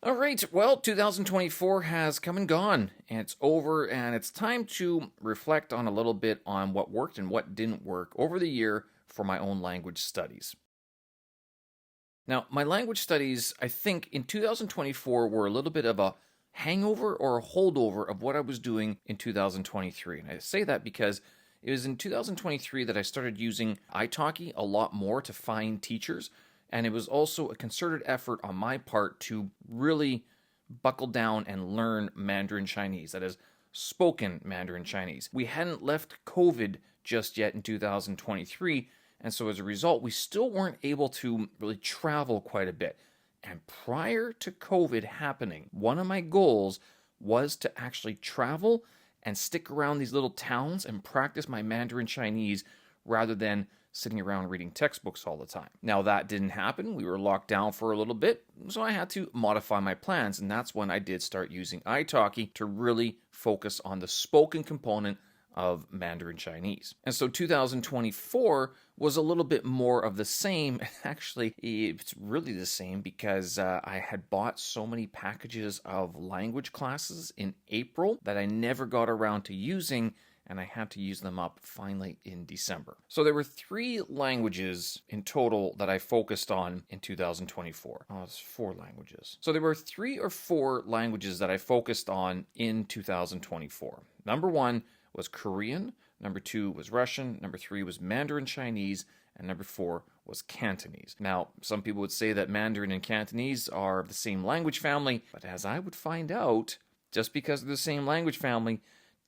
All right, well, 2024 has come and gone, and it's over, and it's time to reflect on a little bit on what worked and what didn't work over the year for my own language studies. Now, my language studies, I think in 2024 were a little bit of a hangover or a holdover of what I was doing in 2023. And I say that because it was in 2023 that I started using italki a lot more to find teachers. And it was also a concerted effort on my part to really buckle down and learn Mandarin Chinese. That is, spoken Mandarin Chinese. We hadn't left COVID just yet in 2023. And so as a result, we still weren't able to really travel quite a bit. And prior to COVID happening, one of my goals was to actually travel and stick around these little towns and practice my Mandarin Chinese rather than sitting around reading textbooks all the time. Now, that didn't happen. We were locked down for a little bit, so I had to modify my plans, and that's when I did start using italki to really focus on the spoken component of Mandarin Chinese. And so 2024 was a little bit more of the same. Actually, it's really the same because I had bought so many packages of language classes in April that I never got around to using, and I had to use them up finally in December. So there were 3 languages in total that I focused on in 2024. Oh, it's 4 languages. So there were 3 or 4 languages that I focused on in 2024. Number 1 was Korean, number 2 was Russian, number 3 was Mandarin Chinese, and number 4 was Cantonese. Now, some people would say that Mandarin and Cantonese are the same language family, but as I would find out, just because they're the same language family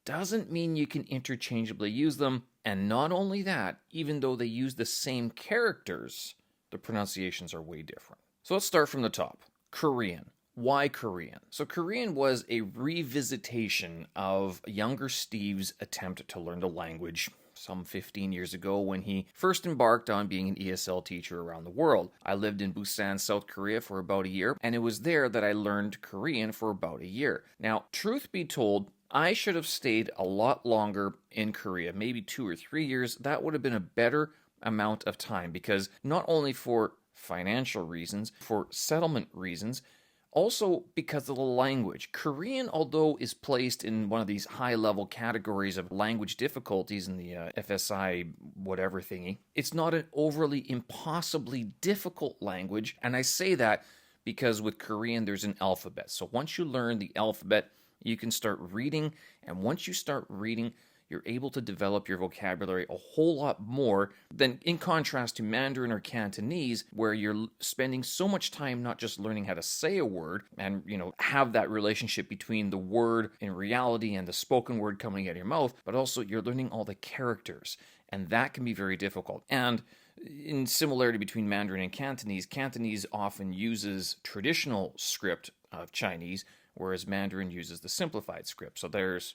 doesn't mean you can interchangeably use them. And not only that, even though they use the same characters, the pronunciations are way different. So let's start from the top. Korean. Why Korean? So Korean was a revisitation of younger Steve's attempt to learn the language some 15 years ago when he first embarked on being an ESL teacher around the world. I lived in Busan, South Korea for about a year, and it was there that I learned Korean for about a year. Now, truth be told, I should have stayed a lot longer in Korea, maybe 2 or 3 years. That would have been a better amount of time because not only for financial reasons, for settlement reasons, also because of the language. Korean, although is placed in one of these high-level categories of language difficulties in the FSI whatever thingy, it's not an overly impossibly difficult language, and I say that because with Korean there's an alphabet. So once you learn the alphabet, you can start reading, and once you start reading, you're able to develop your vocabulary a whole lot more than in contrast to Mandarin or Cantonese, where you're spending so much time not just learning how to say a word and, have that relationship between the word in reality and the spoken word coming out of your mouth, but also you're learning all the characters, and that can be very difficult. And in similarity between Mandarin and Cantonese, Cantonese often uses traditional script of Chinese, whereas Mandarin uses the simplified script. So there's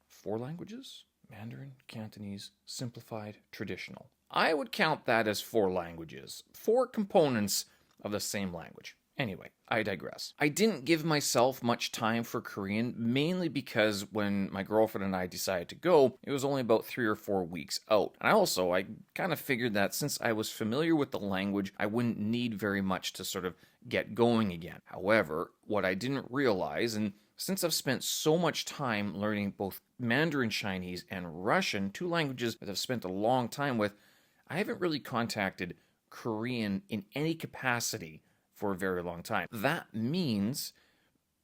4 languages? Mandarin, Cantonese, simplified, traditional. I would count that as 4 languages, 4 components of the same language. Anyway, I digress. I didn't give myself much time for Korean, mainly because when my girlfriend and I decided to go, it was only about 3 or 4 weeks out. And I kind of figured that since I was familiar with the language, I wouldn't need very much to sort of get going again. However, what I didn't realize, and since I've spent so much time learning both Mandarin Chinese and Russian, 2 languages that I've spent a long time with, I haven't really contacted Korean in any capacity for a very long time. That means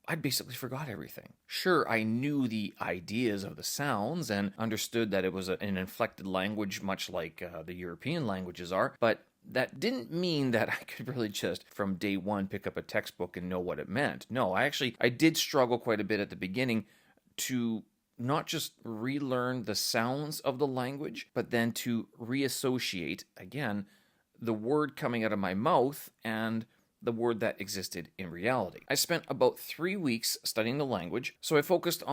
I'd basically forgot everything. Sure, I knew the ideas of the sounds and understood that it was an inflected language, much like the European languages are, but that didn't mean that I could really just, from day one, pick up a textbook and know what it meant. No, I did struggle quite a bit at the beginning to not just relearn the sounds of the language, but then to reassociate, again, the word coming out of my mouth and the word that existed in reality. I spent about 3 weeks studying the language, so I focused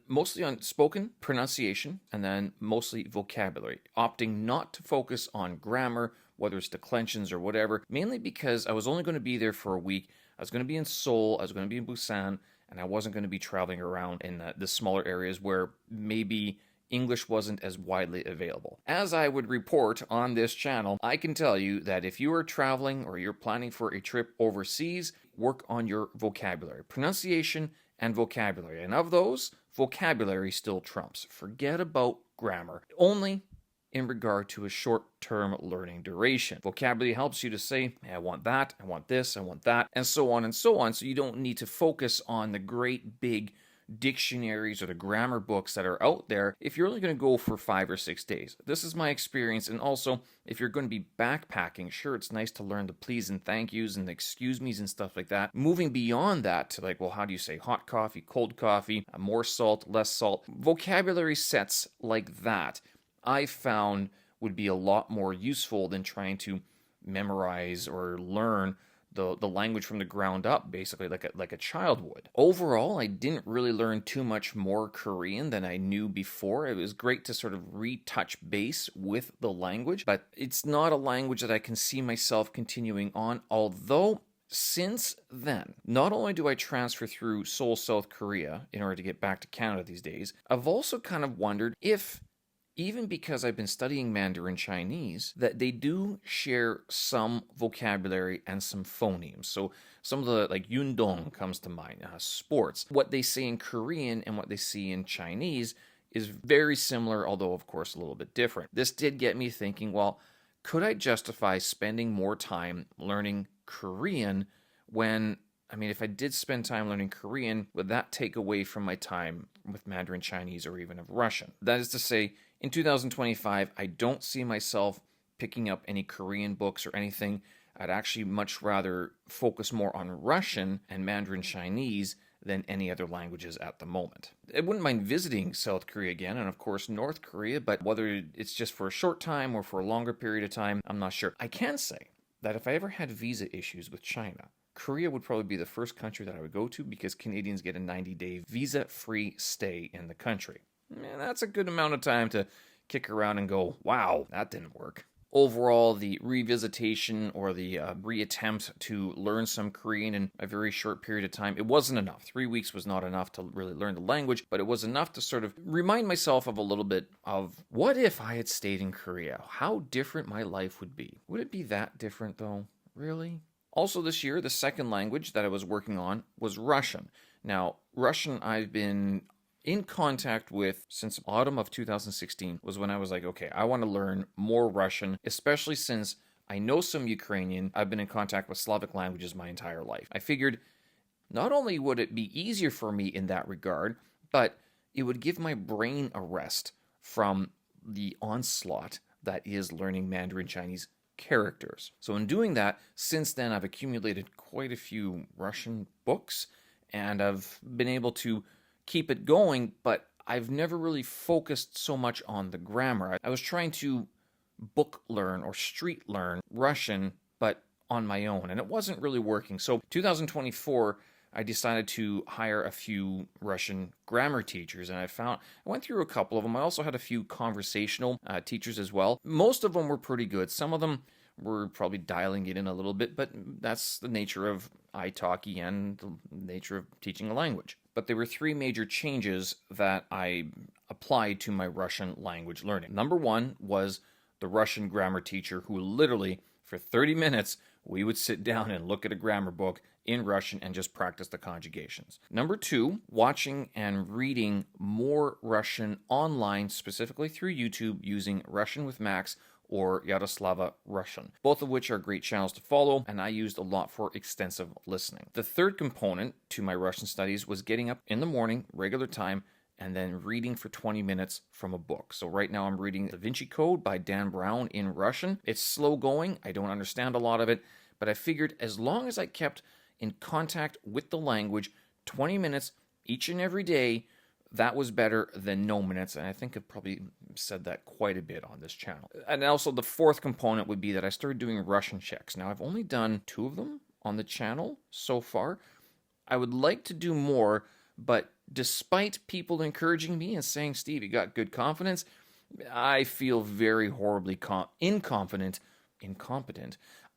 mostly on spoken pronunciation and then mostly vocabulary, opting not to focus on grammar, whether it's declensions or whatever, mainly because I was only going to be there for a week. I was going to be in Seoul, I was going to be in Busan, and I wasn't going to be traveling around in the smaller areas where maybe English wasn't as widely available. As I would report on this channel, I can tell you that if you are traveling or you're planning for a trip overseas, work on your vocabulary, pronunciation and vocabulary. And of those, vocabulary still trumps. Forget about grammar. Only in regard to a short-term learning duration. Vocabulary helps you to say, hey, I want that, I want this, I want that, and so on and so on. So you don't need to focus on the great big dictionaries or the grammar books that are out there if you're only going to go for 5 or 6 days. This is my experience. And also, if you're going to be backpacking, sure, it's nice to learn the please and thank yous and the excuse me's and stuff like that. Moving beyond that to like, well, how do you say hot coffee, cold coffee, more salt, less salt? Vocabulary sets like that I found would be a lot more useful than trying to memorize or learn the language from the ground up, basically like a child would. Overall, I didn't really learn too much more Korean than I knew before. It was great to sort of retouch base with the language, but it's not a language that I can see myself continuing on, although since then, not only do I transfer through Seoul, South Korea in order to get back to Canada these days, I've also kind of wondered if, even because I've been studying Mandarin Chinese, that they do share some vocabulary and some phonemes. So some of the, like yundong comes to mind, sports. What they say in Korean and what they see in Chinese is very similar, although of course a little bit different. This did get me thinking, well, could I justify spending more time learning Korean when, I mean, if I did spend time learning Korean, would that take away from my time with Mandarin Chinese or even of Russian? That is to say, in 2025, I don't see myself picking up any Korean books or anything. I'd actually much rather focus more on Russian and Mandarin Chinese than any other languages at the moment. I wouldn't mind visiting South Korea again, and of course North Korea, but whether it's just for a short time or for a longer period of time, I'm not sure. I can say that if I ever had visa issues with China, Korea would probably be the first country that I would go to because Canadians get a 90-day visa-free stay in the country. And that's a good amount of time to kick around and go, wow, that didn't work. Overall, the revisitation or the reattempt to learn some Korean in a very short period of time, it wasn't enough. 3 weeks was not enough to really learn the language, but it was enough to sort of remind myself of a little bit of what if I had stayed in Korea? How different my life would be. Would it be that different though? Really? Also this year, the second language that I was working on was Russian. Now, Russian I've been in contact with since autumn of 2016 was when I was like, okay, I want to learn more Russian, especially since I know some Ukrainian. I've been in contact with Slavic languages my entire life. I figured not only would it be easier for me in that regard, but it would give my brain a rest from the onslaught that is learning Mandarin Chinese characters. So in doing that, since then I've accumulated quite a few Russian books, and I've been able to keep it going, but I've never really focused so much on the grammar. I was trying to book learn or street learn Russian, but on my own, and it wasn't really working. So 2024, I decided to hire a few Russian grammar teachers, and I went through a couple of them. I also had a few conversational teachers as well. Most of them were pretty good. Some of them were probably dialing it in a little bit, but that's the nature of italki and the nature of teaching a language. But there were 3 major changes that I applied to my Russian language learning. Number 1 was the Russian grammar teacher who literally, for 30 minutes, we would sit down and look at a grammar book in Russian and just practice the conjugations. Number 2, watching and reading more Russian online, specifically through YouTube, using Russian with Max or Yaroslava Russian, both of which are great channels to follow, and I used a lot for extensive listening. The third component to my Russian studies was getting up in the morning, regular time, and then reading for 20 minutes from a book. So right now I'm reading the Vinci Code by Dan Brown in Russian. It's slow going, I don't understand a lot of it, but I figured as long as I kept in contact with the language 20 minutes each and every day, that was better than no minutes, and I think I've probably said that quite a bit on this channel. And also the fourth component would be that I started doing Russian checks. Now, I've only done 2 of them on the channel so far. I would like to do more, but despite people encouraging me and saying, Steve, you got good confidence, I feel very horribly incompetent.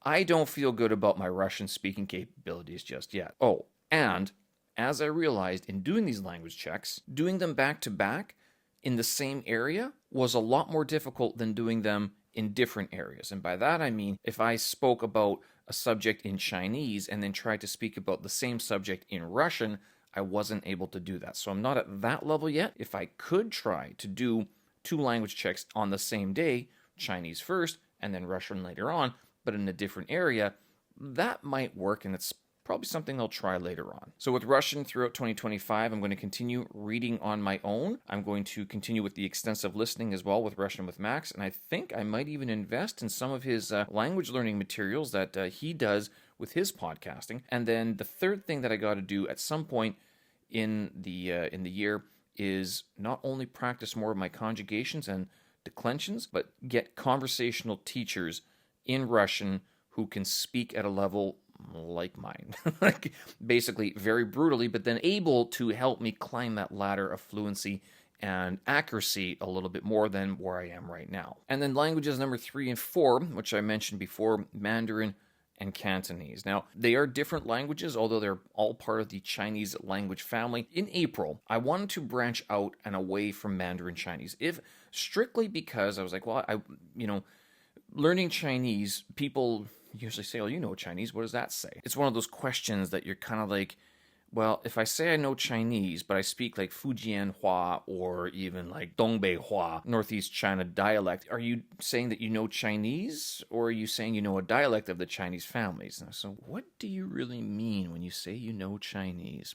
I don't feel good about my Russian speaking capabilities just yet. Oh, and as I realized in doing these language checks, doing them back to back in the same area was a lot more difficult than doing them in different areas. And by that I mean, if I spoke about a subject in Chinese and then tried to speak about the same subject in Russian, I wasn't able to do that. So I'm not at that level yet. If I could try to do 2 language checks on the same day, Chinese first and then Russian later on, but in a different area, that might work, and it's probably something I'll try later on. So with Russian throughout 2025, I'm going to continue reading on my own. I'm going to continue with the extensive listening as well with Russian with Max, and I think I might even invest in some of his language learning materials that he does with his podcasting. And then the third thing that I got to do at some point in the year is not only practice more of my conjugations and declensions, but get conversational teachers in Russian who can speak at a level like mine. Like basically very brutally, but then able to help me climb that ladder of fluency and accuracy a little bit more than where I am right now. And then languages number 3 and 4, which I mentioned before, Mandarin and Cantonese. Now, they are different languages, although they're all part of the Chinese language family. In April, I wanted to branch out and away from Mandarin Chinese, if strictly because I was like, well, learning Chinese, people usually say, oh, you know Chinese, what does that say? It's one of those questions that you're kind of like, well, if I say I know Chinese, but I speak like Fujian Hua or even like Dongbei Hua, Northeast China dialect, are you saying that you know Chinese, or are you saying you know a dialect of the Chinese families? So what do you really mean when you say you know Chinese?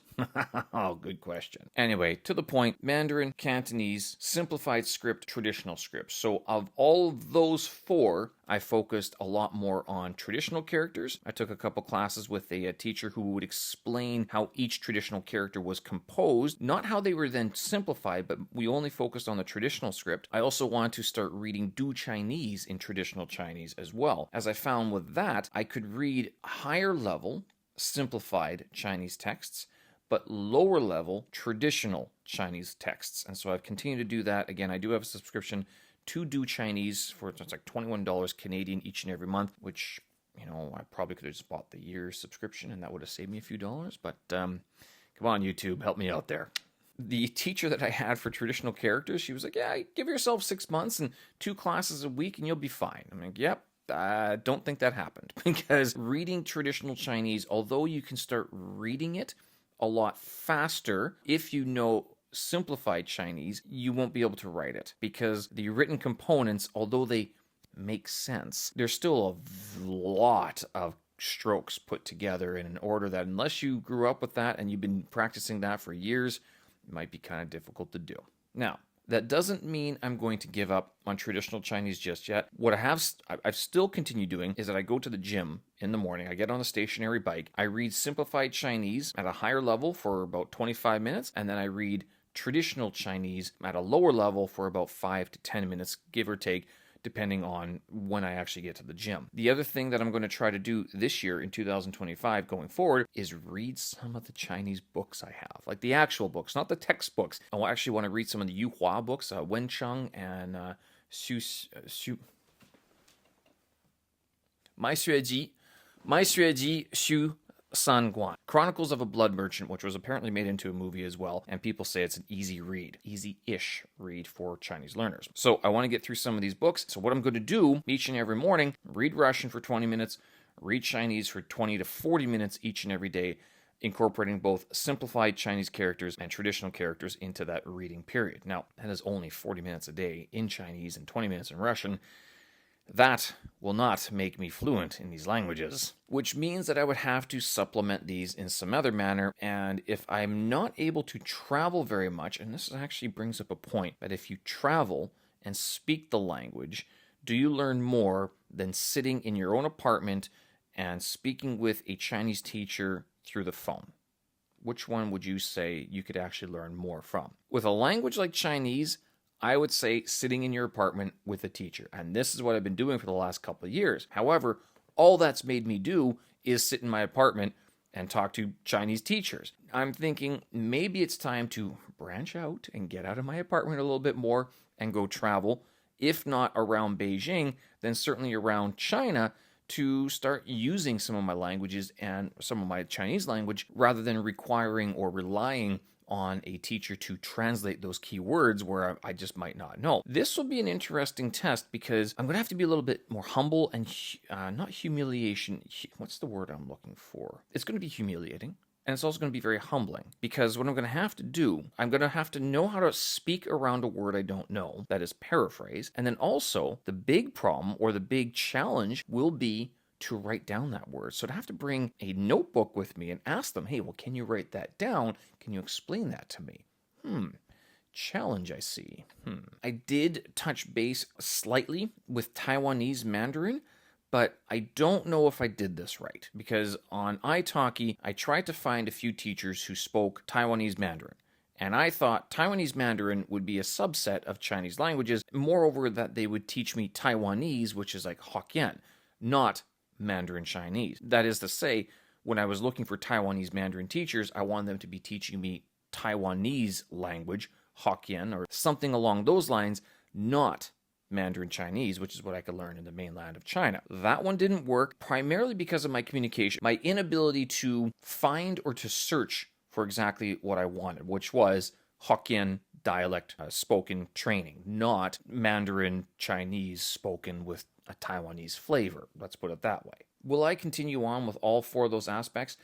Oh, good question. Anyway, to the point, Mandarin, Cantonese, simplified script, traditional script. So of all of those 4, I focused a lot more on traditional characters. I took a couple classes with a teacher who would explain how each traditional character was composed, not how they were then simplified, but we only focused on the traditional script. I also wanted to start reading Du Chinese in traditional Chinese as well. As I found with that, I could read higher level simplified Chinese texts, but lower level traditional Chinese texts. And so I've continued to do that. Again, I do have a subscription to Do Chinese for it's like $21 Canadian each and every month, which, I probably could have just bought the year subscription and that would have saved me a few dollars. But come on, YouTube, help me out there. The teacher that I had for traditional characters, she was like, yeah, give yourself 6 months and 2 classes a week and you'll be fine. I'm like, yep. I don't think that happened because reading traditional Chinese, although you can start reading it a lot faster if you know simplified Chinese, you won't be able to write it because the written components, although they make sense, there's still a lot of strokes put together in an order that unless you grew up with that and you've been practicing that for years, it might be kind of difficult to do. Now, that doesn't mean I'm going to give up on traditional Chinese just yet. What I've still continued doing is that I go to the gym in the morning, I get on a stationary bike, I read simplified Chinese at a higher level for about 25 minutes, and then I read traditional Chinese at a lower level for about 5 to 10 minutes, give or take, depending on when I actually get to the gym. The other thing that I'm going to try to do this year in 2025 going forward is read some of the Chinese books I have, like the actual books, not the textbooks. I actually want to read some of the Yuhua books, Wencheng and My Xueji Xu Sanguan, Chronicles of a Blood Merchant, which was apparently made into a movie as well, and people say it's an easy read, easy-ish read for Chinese learners. So I want to get through some of these books. So what I'm going to do each and every morning, read Russian for 20 minutes, read Chinese for 20 to 40 minutes each and every day, incorporating both simplified Chinese characters and traditional characters into that reading period. Now, that is only 40 minutes a day in Chinese and 20 minutes in Russian. That will not make me fluent in these languages, which means that I would have to supplement these in some other manner. And if I'm not able to travel very much, and this actually brings up a point, that if you travel and speak the language, do you learn more than sitting in your own apartment and speaking with a Chinese teacher through the phone? Which one would you say you could actually learn more from? With a language like Chinese, I would say sitting in your apartment with a teacher. And this is what I've been doing for the last couple of years. However, all that's made me do is sit in my apartment and talk to Chinese teachers. I'm thinking maybe it's time to branch out and get out of my apartment a little bit more and go travel, if not around Beijing, then certainly around China, to start using some of my languages and some of my Chinese language rather than requiring or relying on a teacher to translate those key words where I just might not know. This will be an interesting test because I'm going to have to be a little bit more humble and not humiliation. What's the word I'm looking for? It's going to be humiliating. And it's also going to be very humbling because what I'm going to have to do, I'm going to have to know how to speak around a word I don't know, that is paraphrase. And then also the big problem or the big challenge will be to write down that word. So to have to bring a notebook with me and ask them, hey, well, can you write that down? Can you explain that to me? Challenge, I see. I did touch base slightly with Taiwanese Mandarin, but I don't know if I did this right because on italki, I tried to find a few teachers who spoke Taiwanese Mandarin. And I thought Taiwanese Mandarin would be a subset of Chinese languages. Moreover, that they would teach me Taiwanese, which is like Hokkien, not Mandarin Chinese. That is to say, when I was looking for Taiwanese Mandarin teachers, I wanted them to be teaching me Taiwanese language, Hokkien, or something along those lines, not Mandarin Chinese, which is what I could learn in the mainland of China. That one didn't work primarily because of my communication, my inability to find or to search for exactly what I wanted, which was Hokkien dialect spoken training, not Mandarin Chinese spoken with a Taiwanese flavor. Let's put it that way. Will I continue on with all four of those aspects?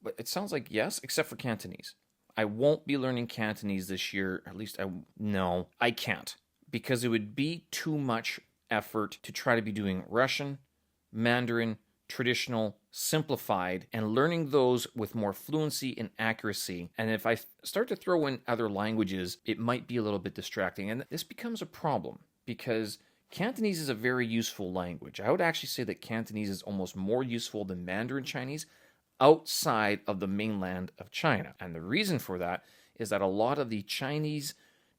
But it sounds like yes, except for Cantonese. I won't be learning Cantonese this year. At least I can't. Because it would be too much effort to try to be doing Russian, Mandarin, traditional, simplified, and learning those with more fluency and accuracy. And if I start to throw in other languages, it might be a little bit distracting. And this becomes a problem because Cantonese is a very useful language. I would actually say that Cantonese is almost more useful than Mandarin Chinese outside of the mainland of China. And the reason for that is that a lot of the Chinese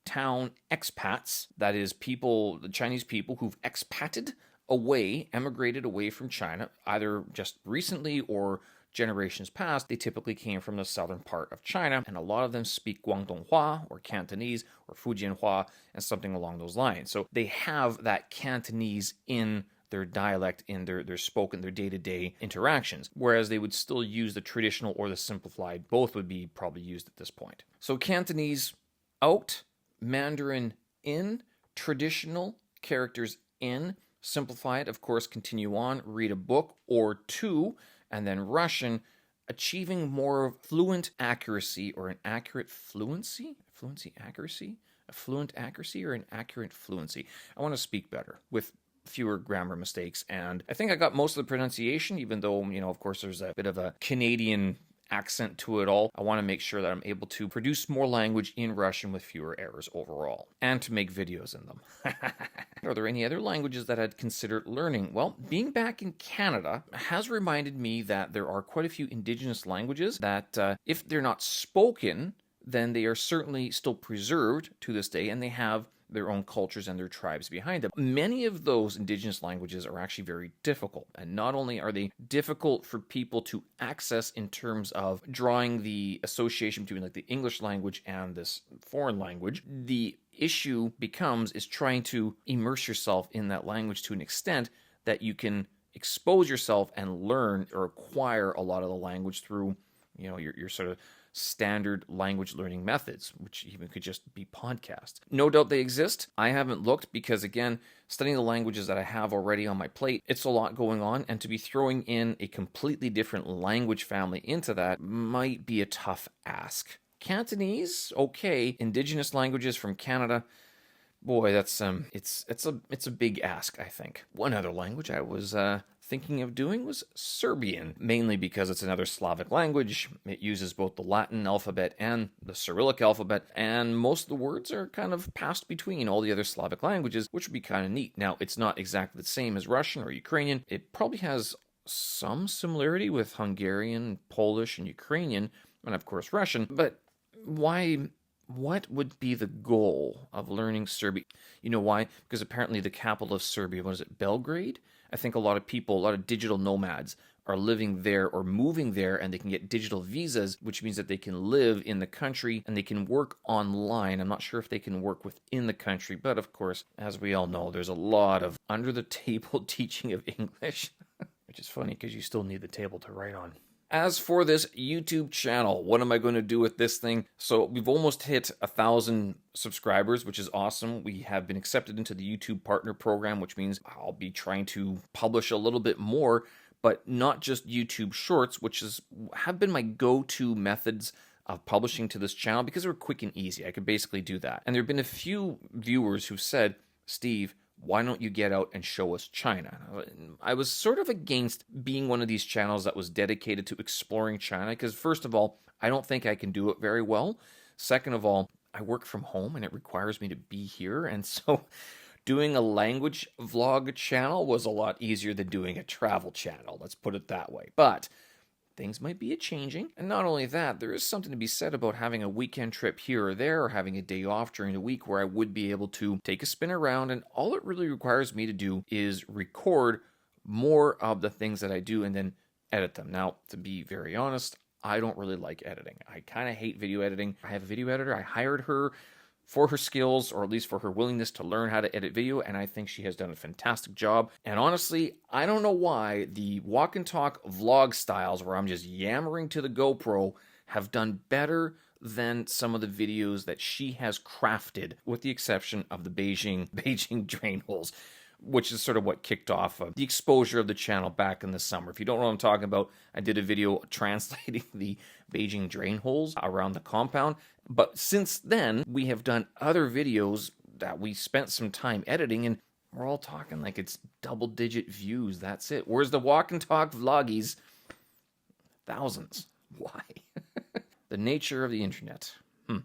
town expats, that is the Chinese people who've expated away, emigrated away from China, either just recently or generations past, they typically came from the southern part of China, and a lot of them speak Guangdonghua or Cantonese or Fujianhua and something along those lines. So they have that Cantonese in their dialect, in their spoken, their day-to-day interactions, whereas they would still use the traditional or the simplified. Both would be probably used at this point. So Cantonese out, Mandarin in, traditional characters in, simplified, of course, continue on, read a book or two, and then Russian, achieving more fluent accuracy or an accurate fluency? Fluency accuracy? A fluent accuracy or an accurate fluency? I want to speak better with fewer grammar mistakes, and I think I got most of the pronunciation, even though, of course, there's a bit of a Canadian accent to it all. I want to make sure that I'm able to produce more language in Russian with fewer errors overall, and to make videos in them. Are there any other languages that I'd considered learning? Well, being back in Canada has reminded me that there are quite a few Indigenous languages that, if they're not spoken, then they are certainly still preserved to this day, and they have their own cultures and their tribes behind them. Many of those Indigenous languages are actually very difficult, and not only are they difficult for people to access in terms of drawing the association between like the English language and this foreign language, the issue is trying to immerse yourself in that language to an extent that you can expose yourself and learn or acquire a lot of the language through, your sort of standard language learning methods, which even could just be podcasts. No doubt they exist. I haven't looked because, again, studying the languages that I have already on my plate, it's a lot going on, and to be throwing in a completely different language family into that might be a tough ask. Cantonese, okay. Indigenous languages from Canada, boy, that's it's a big ask, I think. One other language I was thinking of doing was Serbian, mainly because it's another Slavic language. It uses both the Latin alphabet and the Cyrillic alphabet, and most of the words are kind of passed between all the other Slavic languages, which would be kind of neat. Now, it's not exactly the same as Russian or Ukrainian. It probably has some similarity with Hungarian, Polish, and Ukrainian, and of course Russian, but why? What would be the goal of learning Serbian? You know why? Because apparently the capital of Serbia, what is it, Belgrade? I think a lot of digital nomads are living there or moving there, and they can get digital visas, which means that they can live in the country and they can work online. I'm not sure if they can work within the country, but of course, as we all know, there's a lot of under-the-table teaching of English. which is funny because you still need the table to write on. As for this YouTube channel, what am I going to do with this thing? So we've almost hit 1,000 subscribers, which is awesome. We have been accepted into the YouTube Partner Program, which means I'll be trying to publish a little bit more, but not just YouTube Shorts, which have been my go-to methods of publishing to this channel because they're quick and easy. I could basically do that. And there have been a few viewers who've said, Steve, why don't you get out and show us China? I was sort of against being one of these channels that was dedicated to exploring China because, first of all, I don't think I can do it very well. Second of all, I work from home and it requires me to be here. And so doing a language vlog channel was a lot easier than doing a travel channel. Let's put it that way. But things might be a-changing. And not only that, there is something to be said about having a weekend trip here or there or having a day off during the week where I would be able to take a spin around, and all it really requires me to do is record more of the things that I do and then edit them. Now, to be very honest, I don't really like editing. I kind of hate video editing. I have a video editor. I hired her for her skills, or at least for her willingness to learn how to edit video, and I think she has done a fantastic job. And honestly, I don't know why the walk and talk vlog styles where I'm just yammering to the GoPro have done better than some of the videos that she has crafted, with the exception of the Beijing drain holes, which is sort of what kicked off the exposure of the channel back in the summer. If you don't know what I'm talking about, I did a video translating the Beijing drain holes around the compound. But since then, we have done other videos that we spent some time editing, and we're all talking like it's double-digit views. That's it. Where's the walk and talk vloggies? Thousands. Why? The nature of the internet. Oh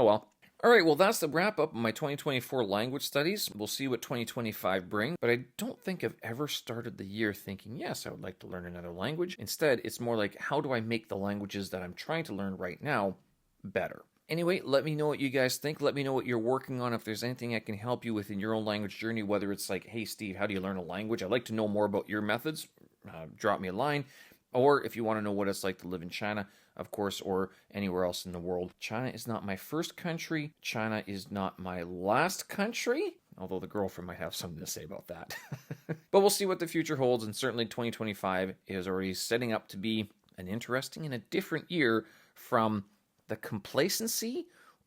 well. All right, well, that's the wrap-up of my 2024 language studies. We'll see what 2025 brings, but I don't think I've ever started the year thinking, yes, I would like to learn another language. Instead, it's more like, how do I make the languages that I'm trying to learn right now better? Anyway, let me know what you guys think. Let me know what you're working on. If there's anything I can help you with in your own language journey, whether it's like, hey, Steve, how do you learn a language? I'd like to know more about your methods. Drop me a line. Or if you want to know what it's like to live in China, of course, or anywhere else in the world. China is not my first country. China is not my last country, although the girlfriend might have something to say about that. But we'll see what the future holds, and certainly 2025 is already setting up to be an interesting and a different year from the complacency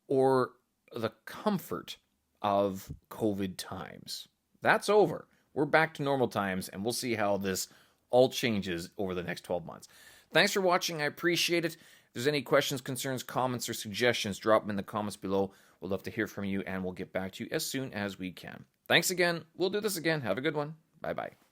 or the comfort of COVID times. That's over. We're back to normal times, and we'll see how this all changes over the next 12 months. Thanks for watching. I appreciate it. If there's any questions, concerns, comments, or suggestions, drop them in the comments below. We'd love to hear from you, and we'll get back to you as soon as we can. Thanks again. We'll do this again. Have a good one. Bye-bye.